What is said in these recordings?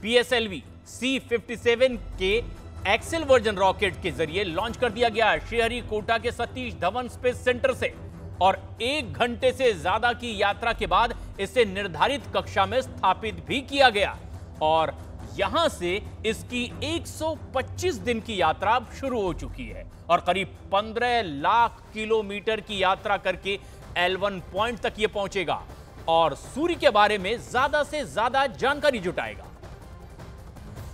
PSLV C-57 के Excel version rocket के जरिए लॉन्च कर दिया गया श्रीहरिकोटा के सतीश धवन स्पेस सेंटर से और 1 घंटे से ज्यादा की यात्रा के बाद इसे निर्धारित कक्षा में स्थापित भी किया गया और यहां से इसकी 125 दिन की यात्रा शुरू हो चुकी है और करीब 15 लाख किलोमीटर की यात्रा करके L1 पॉइंट तक यह पहुंचेगा और सूर्य के बारे में ज्यादा से ज्यादा जानकारी जुटाएगा।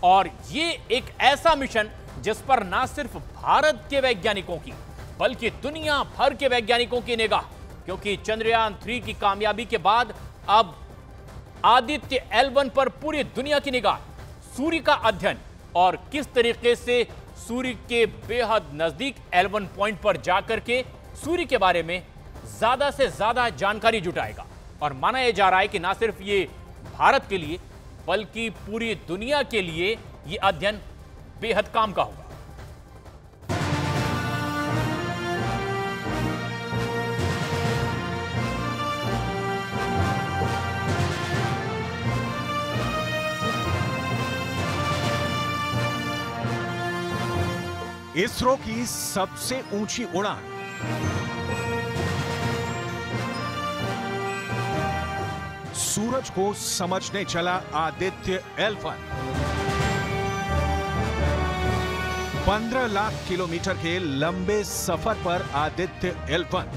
और यह एक ऐसा मिशन जिस पर ना सिर्फ भारत के वैज्ञानिकों की बल्कि दुनिया भर के वैज्ञानिकों की निगाह, क्योंकि चंद्रयान 3 की कामयाबी के बाद अब आदित्य L1 पर पूरी दुनिया की निगाह, सूर्य का अध्ययन और किस तरीके से सूर्य के बेहद नजदीक L1 पॉइंट पर जाकर के सूर्य के बारे में ज्यादा से ज्यादा जानकारी जुटाएगा। और माना यह जा रहा है कि ना सिर्फ ये भारत के लिए बल्कि पूरी दुनिया के लिए यह अध्ययन बेहद काम का होगा। इसरो की सबसे ऊंची उड़ान, सूरज को समझने चला आदित्य L1। 15 लाख किलोमीटर के लंबे सफर पर आदित्य L1।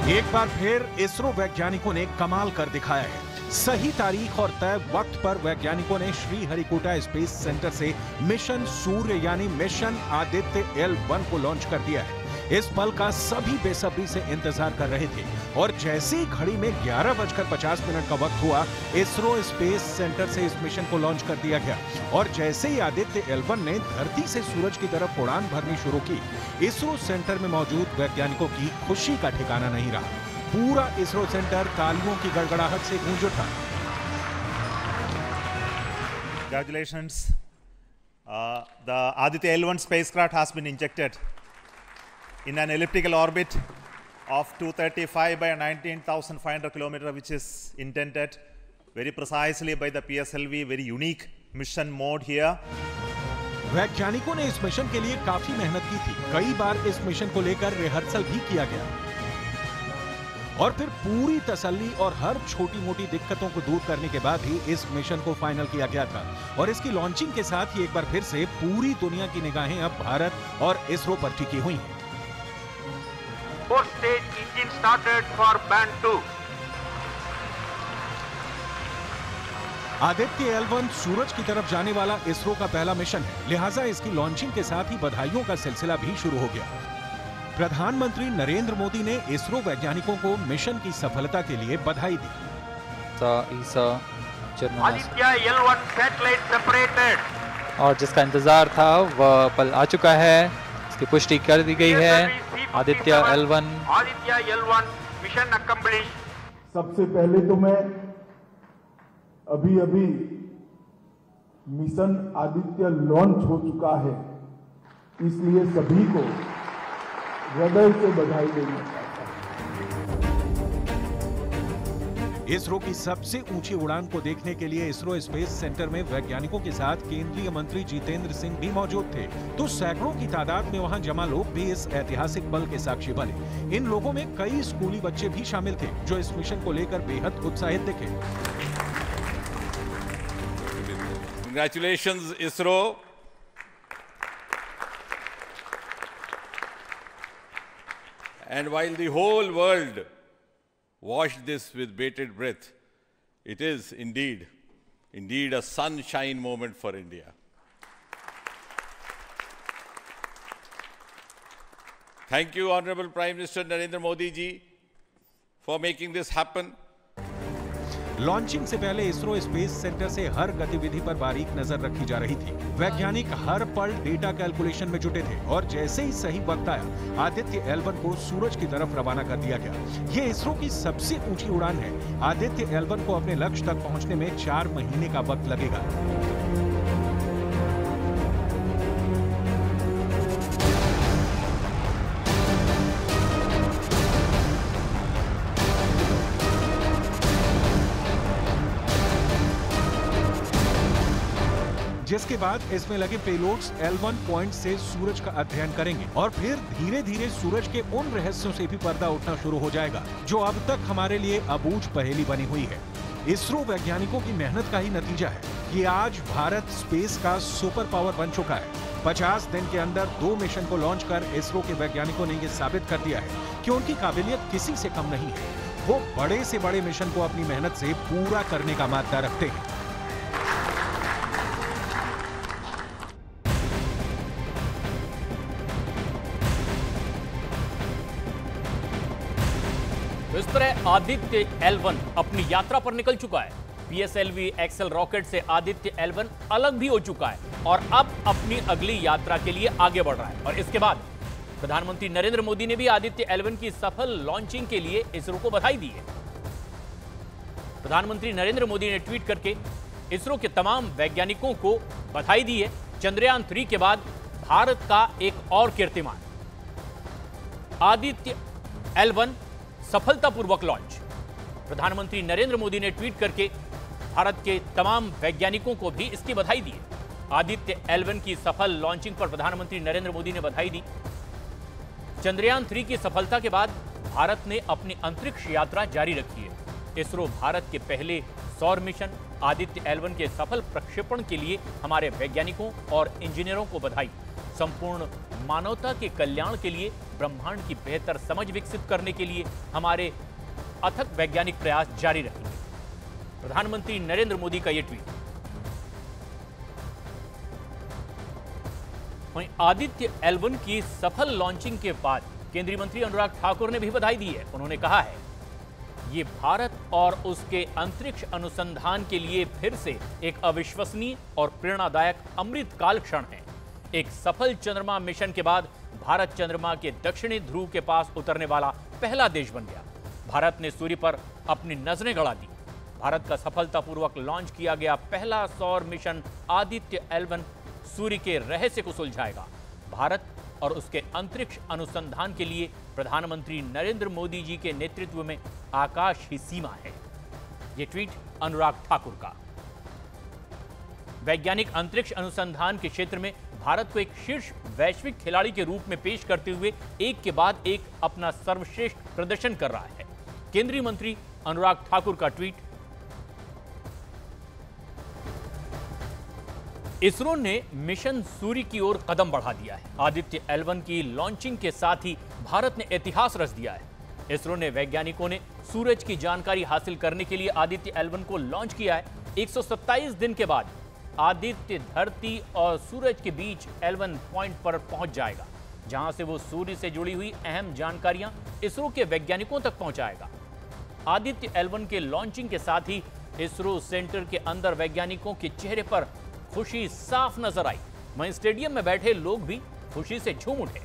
एक बार फिर इसरो वैज्ञानिकों ने कमाल कर दिखाया है। सही तारीख और तय वक्त पर वैज्ञानिकों ने श्रीहरिकोटा स्पेस सेंटर से मिशन सूर्य यानी मिशन आदित्य L1 को लॉन्च कर दिया है। इस पल का सभी बेसब्री से इंतजार कर रहे थे और जैसे ही घड़ी में 11:50 का वक्त हुआ, इसरो स्पेस सेंटर से इस मिशन को लॉन्च कर दिया गया और जैसे ही आदित्य L1 ने धरती से सूरज की तरफ उड़ान भरनी शुरू की, इसरो सेंटर में मौजूद वैज्ञानिकों की खुशी का ठिकाना नहीं रहा। पूरा इसरो सेंटर तालियों की गड़गड़ाहट से गूंज उठा। Congratulations. The Aditya L1 spacecraft has been injected in an elliptical orbit of 235 by 19,500 kilometers, which is intended very precisely by the PSLV, very unique mission mode here. वैज्ञानिकों ने इस मिशन के लिए काफी मेहनत की थी। कई बार इस मिशन को लेकर रिहर्सल भी किया गया और फिर पूरी तसल्ली और हर छोटी मोटी दिक्कतों को दूर करने के बाद ही इस मिशन को फाइनल किया गया था और इसकी लॉन्चिंग के साथ ही एक बार फिर से पूरी दुनिया की निगाहें अब भारत और इसरो पर टिकी हुई हैं। Fourth stage engine started for band 2. Aditya L1 सूरज की तरफ जाने वाला इसरो का पहला मिशन है, लिहाजा इसकी लॉन्चिंग के साथ ही बधाइयों का सिलसिला भी शुरू हो गया। प्रधानमंत्री नरेंद्र मोदी ने इसरो वैज्ञानिकों को मिशन की सफलता के लिए बधाई दी। आदित्य L1 सैटेलाइट सेपरेटेड और जिसका इंतजार था वह पल आ चुका है, इसकी पुष्टि कर दी गई है। Aditya L1 mission accomplish. सबसे पहले तो मैं अभी मिशन आदित्य लॉन्च हो चुका है, इसलिए सभी को हृदय से बधाई देना चाहता हूं। इसरो की सबसे ऊंची उड़ान को देखने के लिए इसरो स्पेस सेंटर में वैज्ञानिकों के साथ केंद्रीय मंत्री जितेंद्र सिंह भी मौजूद थे, तो सैकड़ों की तादाद में वहां जमा लोग भी इस ऐतिहासिक पल के साक्षी बने। इन लोगों में कई स्कूली बच्चे भी शामिल थे जो इस मिशन को लेकर बेहद उत्साहित दिखे। Congratulations, ISRO. And while the whole world watched this with bated breath, it is indeed a sunshine moment for India. Thank you, Honorable Prime Minister Narendra Modi ji, for making this happen. Launching से पहले ISRO space centre से हर गतिविधि पर बारीक नजर रखी जा रही थी। वैज्ञानिक हर पल डेटा कैलकुलेशन में जुटे थे और जैसे ही सही वक्त आया, आदित्य L1 को सूरज की तरफ रवाना कर दिया गया। ये इसरो की सबसे ऊंची उड़ान है। आदित्य L1 को अपने लक्ष्य तक पहुंचने में 4 महीने का वक्त लगेगा। जिसके बाद इसमें लगे पेलोड्स L1 पॉइंट से सूरज का अध्ययन करेंगे और फिर धीरे धीरे सूरज के उन रहस्यों से भी पर्दा उठना शुरू हो जाएगा जो अब तक हमारे लिए अबूझ पहेली बनी हुई है। इसरो वैज्ञानिकों की मेहनत का ही नतीजा है कि आज भारत स्पेस का सुपर पावर बन चुका है। 50 दिन के अंदर 2 मिशन को लॉन्च कर इसरो के वैज्ञानिकों ने ये साबित कर दिया है कि उनकी काबिलियत किसी से कम नहीं है। वो बड़े से बड़े मिशन को अपनी मेहनत से पूरा करने का मादा रखते हैं। तो इस तरह आदित्य L1 अपनी यात्रा पर निकल चुका है। PSLV एक्सेल रॉकेट से आदित्य L1 अलग भी हो चुका है और अब अपनी अगली यात्रा के लिए आगे बढ़ रहा है। और इसके बाद प्रधानमंत्री नरेंद्र मोदी ने भी आदित्य L1 की सफल लॉन्चिंग के लिए इसरो को बधाई दी है। प्रधानमंत्री नरेंद्र मोदी ने ट्वीट करके इसरो के तमाम वैज्ञानिकों को बधाई दी है। चंद्रयान 3 के बाद भारत का एक और कीर्तिमान, आदित्य L1 सफलतापूर्वक लॉन्च। प्रधानमंत्री नरेंद्र मोदी ने ट्वीट करके भारत के तमाम वैज्ञानिकों को भी इसकी बधाई दी है। आदित्य L1 की सफल लॉन्चिंग पर प्रधानमंत्री नरेंद्र मोदी ने बधाई दी। चंद्रयान 3 की सफलता के बाद भारत ने अपनी अंतरिक्ष यात्रा जारी रखी है। इसरो भारत के पहले सौर मिशन आदित्य L1 के सफल प्रक्षेपण के लिए हमारे वैज्ञानिकों और इंजीनियरों को बधाई। संपूर्ण मानवता के कल्याण के लिए, ब्रह्मांड की बेहतर समझ विकसित करने के लिए हमारे अथक वैज्ञानिक प्रयास जारी रखेंगे। प्रधानमंत्री नरेंद्र मोदी का यह ट्वीट। वहीं आदित्य L1 की सफल लॉन्चिंग के बाद केंद्रीय मंत्री अनुराग ठाकुर ने भी बधाई दी है। उन्होंने कहा है, ये भारत और उसके अंतरिक्ष अनुसंधान के लिए फिर से एक अविश्वसनीय और प्रेरणादायक अमृतकाल क्षण है। एक सफल चंद्रमा मिशन के बाद भारत चंद्रमा के दक्षिणी ध्रुव के पास उतरने वाला पहला देश बन गया। भारत ने सूर्य पर अपनी नजरें गड़ा दी। भारत का सफलतापूर्वक लॉन्च किया गया पहला सौर मिशन आदित्य L1 सूर्य के रहस्य को सुलझाएगा। भारत और उसके अंतरिक्ष अनुसंधान के लिए प्रधानमंत्री नरेंद्र मोदी जी के नेतृत्व में आकाश ही सीमा है। ये ट्वीट अनुराग ठाकुर का। वैज्ञानिक अंतरिक्ष अनुसंधान के क्षेत्र में भारत को एक शीर्ष वैश्विक खिलाड़ी के रूप में पेश करते हुए एक के बाद एक अपना सर्वश्रेष्ठ प्रदर्शन कर रहा है। केंद्रीय मंत्री अनुराग ठाकुर का ट्वीट। इसरो ने मिशन सूर्य की ओर कदम बढ़ा दिया है। आदित्य L1 की लॉन्चिंग के साथ ही भारत ने इतिहास रच दिया है। इसरो ने वैज्ञानिकों ने सूरज की जानकारी हासिल करने के लिए आदित्य L1 को लॉन्च किया है। 127 दिन के बाद आदित्य धरती और सूरज के बीच L1 पॉइंट पर पहुंच जाएगा, जहां से वो सूर्य से जुड़ी हुई अहम जानकारियां इसरो के वैज्ञानिकों तक पहुंचाएगा। आदित्य L1 के लॉन्चिंग के साथ ही इसरो सेंटर के अंदर वैज्ञानिकों के चेहरे पर खुशी साफ नजर आई। वहीं स्टेडियम में बैठे लोग भी खुशी से झूम उठे।